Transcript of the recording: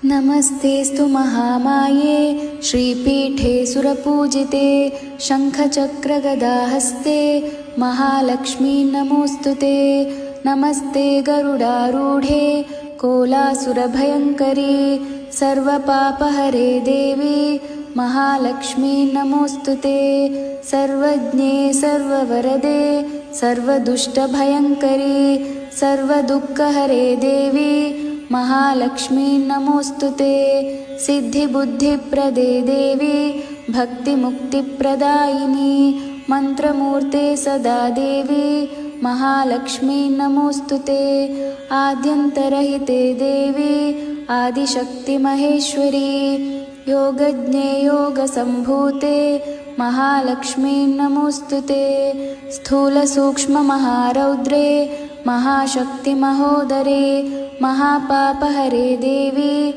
नमस्तेऽस्तु महामाये श्रीपीठे सुरपूजिते शङ्खचक्रगदाहस्ते महालक्ष्मी नमोऽस्तुते। नमस्ते गरुडारूढे कोलासुरभयङ्करी सर्वपापहरे देवी महालक्ष्मी नमोऽस्तुते। सर्वज्ञे सर्ववरदे सर्वदुष्टभयङ्करी सर्वदुःखहरे देवी महालक्ष्मी नमोऽस्तुते। सिद्धिबुद्धिप्रदे देवी भक्तिमुक्तिप्रदायिनी मन्त्रमूर्ते सदा देवी महालक्ष्मी नमोऽस्तुते। आद्यन्तरहिते देवी आदिशक्तिमहेश्वरी योगज्ञे योगसम्भूते महालक्ष्मी नमोऽस्तुते। स्थूलसूक्ष्ममहारौद्रे महाशक्तिमहोदरे महापापहरे देवी